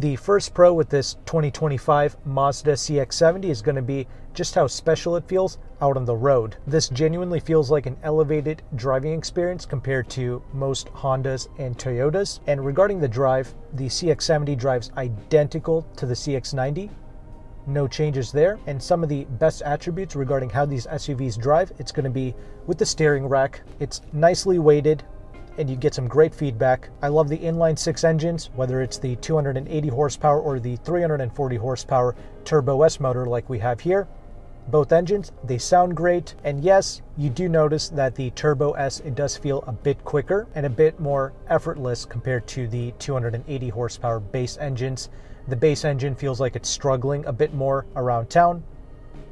The first pro with this 2025 Mazda CX-70 is going to be just how special it feels out on the road. This genuinely feels like an elevated driving experience compared to most Hondas and Toyotas. And regarding the drive, the CX-70 drives identical to the CX-90. No changes there. And some of the best attributes regarding how these SUVs drive, it's going to be with the steering rack. It's nicely weighted and you get some great feedback. I love the inline six engines, whether it's the 280 horsepower or the 340 horsepower Turbo S motor like we have here. Both engines, they sound great. And yes, you do notice that the Turbo S, it does feel a bit quicker and a bit more effortless compared to the 280 horsepower base engines. The base engine feels like it's struggling a bit more around town,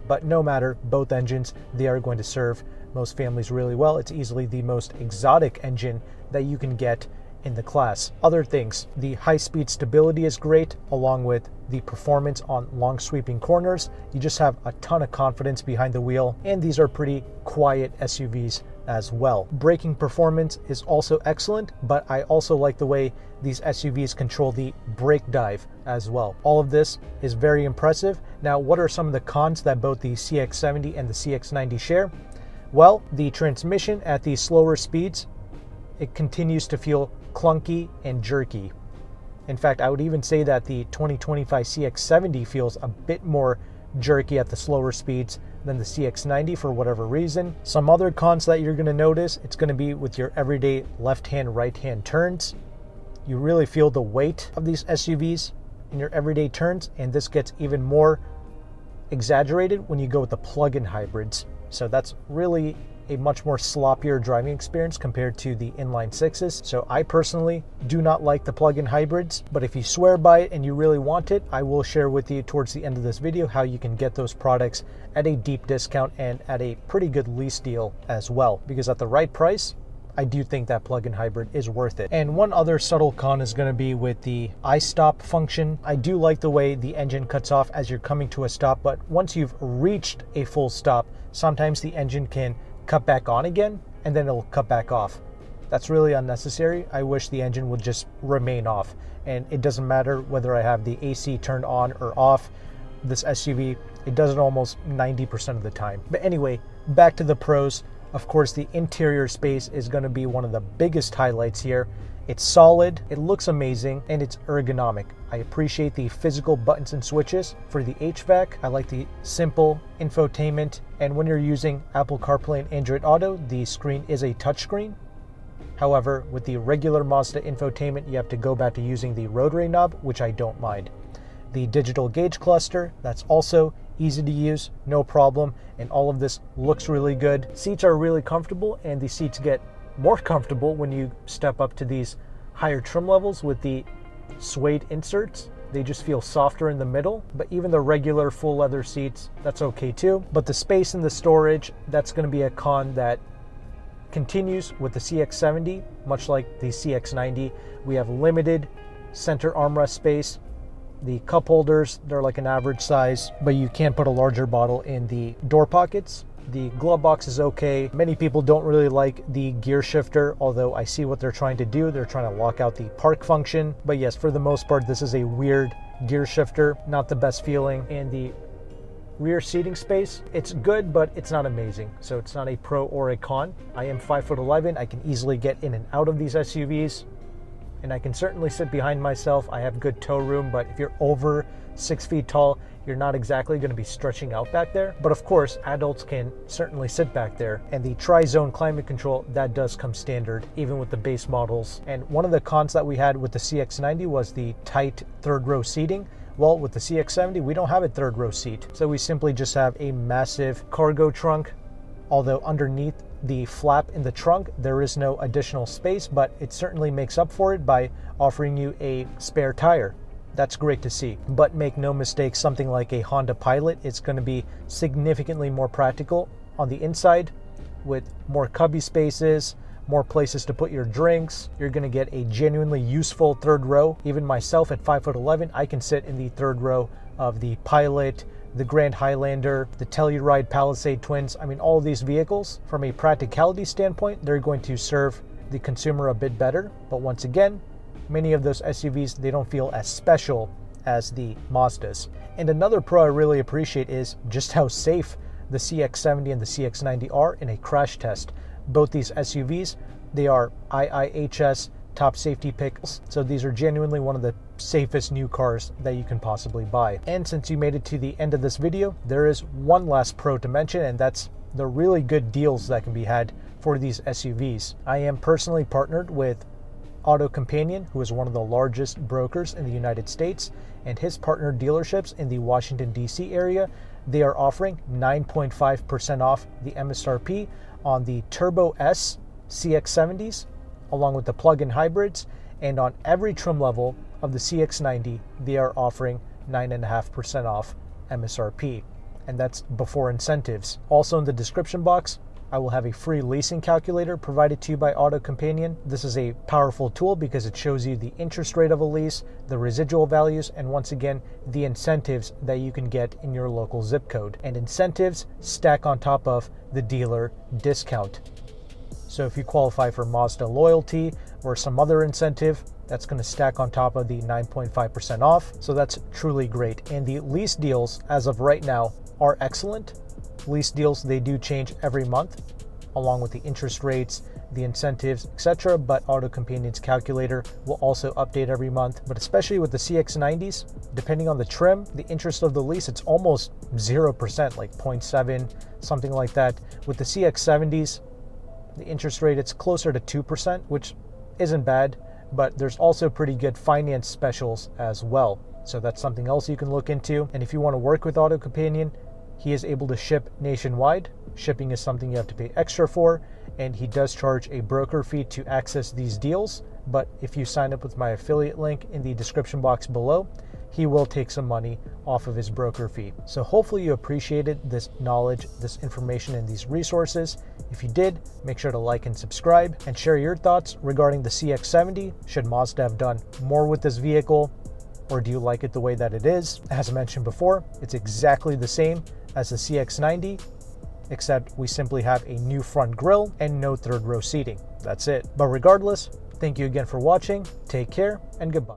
but no matter, both engines, they are going to serve most families really well. It's easily the most exotic engine that you can get in the class. Other things, the high-speed stability is great, along with the performance on long sweeping corners. You just have a ton of confidence behind the wheel, and these are pretty quiet SUVs as well. Braking performance is also excellent, but I also like the way these SUVs control the brake dive as well. All of this is very impressive. Now, what are some of the cons that both the CX-70 and the CX-90 share? Well, the transmission at these slower speeds, it continues to feel clunky and jerky. In fact, I would even say that the 2025 CX-70 feels a bit more jerky at the slower speeds than the CX-90 for whatever reason. Some other cons that you're going to notice, it's going to be with your everyday left-hand, right-hand turns. You really feel the weight of these SUVs in your everyday turns, and this gets even more exaggerated when you go with the plug-in hybrids. So that's really a much more sloppier driving experience compared to the inline sixes. So I personally do not like the plug-in hybrids, but if you swear by it and you really want it, I will share with you towards the end of this video how you can get those products at a deep discount and at a pretty good lease deal as well, because at the right price, I do think that plug-in hybrid is worth it. And one other subtle con is going to be with the iStop function. I do like the way the engine cuts off as you're coming to a stop, but once you've reached a full stop, sometimes the engine can cut back on again and then it'll cut back off. That's really unnecessary. I wish the engine would just remain off, and it doesn't matter whether I have the AC turned on or off. This SUV, it does it almost 90% of the time. But anyway, back to the pros. Of course, the interior space is going to be one of the biggest highlights here. It's solid, it looks amazing, and it's ergonomic. I appreciate the physical buttons and switches for the HVAC. I like the simple infotainment, and when you're using Apple CarPlay and Android Auto, the screen is a touchscreen. However, with the regular Mazda infotainment, you have to go back to using the rotary knob, which I don't mind. The digital gauge cluster, that's also easy to use, no problem, and all of this looks really good. Seats are really comfortable, and the seats get more comfortable when you step up to these higher trim levels with the suede inserts. They just feel softer in the middle, but even the regular full leather seats, that's okay too. But the space and the storage, that's going to be a con that continues with the CX-70, much like the CX-90. We have limited center armrest space. The cup holders, they're like an average size, but you can't put a larger bottle in the door pockets. The glove box is okay. Many people don't really like the gear shifter, although I see what they're trying to do. They're trying to lock out the park function. But yes, for the most part, this is a weird gear shifter, not the best feeling. And the rear seating space, it's good, but it's not amazing. So it's not a pro or a con. I am 5'11". I can easily get in and out of these SUVs, and I can certainly sit behind myself. I have good toe room, but if you're over 6 feet tall, you're not exactly going to be stretching out back there. But of course, adults can certainly sit back there. And the tri-zone climate control, that does come standard, even with the base models. And one of the cons that we had with the CX-90 was the tight third row seating. Well, with the CX-70, we don't have a third row seat. So we simply just have a massive cargo trunk, although underneath the flap in the trunk, there is no additional space, but it certainly makes up for it by offering you a spare tire. That's great to see. But make no mistake, something like a Honda Pilot, it's going to be significantly more practical on the inside with more cubby spaces, more places to put your drinks. You're going to get a genuinely useful third row. Even myself at 5'11", I can sit in the third row of the Pilot, the Grand Highlander, the Telluride Palisade Twins. I mean, all of these vehicles, from a practicality standpoint, they're going to serve the consumer a bit better. But once again, many of those SUVs, they don't feel as special as the Mazdas. And another pro I really appreciate is just how safe the CX-70 and the CX-90 are in a crash test. Both these SUVs, they are IIHS top safety picks, so these are genuinely one of the safest new cars that you can possibly buy. And since you made it to the end of this video, there is one last pro to mention, and that's the really good deals that can be had for these SUVs. I am personally partnered with AutoCompanion, who is one of the largest brokers in the United States, and his partner dealerships in the Washington, D.C. area. They are offering 9.5% off the MSRP on the Turbo S CX-70s, along with the plug-in hybrids, and on every trim level of the CX-90, they are offering 9.5% off MSRP, and that's before incentives. Also in the description box, I will have a free leasing calculator provided to you by AutoCompanion. This is a powerful tool because it shows you the interest rate of a lease, the residual values, and once again, the incentives that you can get in your local zip code. And incentives stack on top of the dealer discount. So if you qualify for Mazda loyalty or some other incentive, that's going to stack on top of the 9.5% off. So that's truly great. And the lease deals as of right now are excellent. Lease deals, they do change every month, along with the interest rates, the incentives, etc. But AutoCompanion's calculator will also update every month. But especially with the CX-90s, depending on the trim, the interest of the lease, it's almost 0%, like 0.7, something like that. With the CX-70s, the interest rate, it's closer to 2%, which isn't bad, but there's also pretty good finance specials as well. So that's something else you can look into. And if you want to work with AutoCompanion, he is able to ship nationwide. Shipping is something you have to pay extra for, and he does charge a broker fee to access these deals. But if you sign up with my affiliate link in the description box below, he will take some money off of his broker fee. So hopefully you appreciated this knowledge, this information, and these resources. If you did, make sure to like and subscribe and share your thoughts regarding the CX-70. Should Mazda have done more with this vehicle, or do you like it the way that it is? As I mentioned before, it's exactly the same as the CX-90, except we simply have a new front grille and no third row seating. That's it. But regardless, thank you again for watching. Take care and goodbye.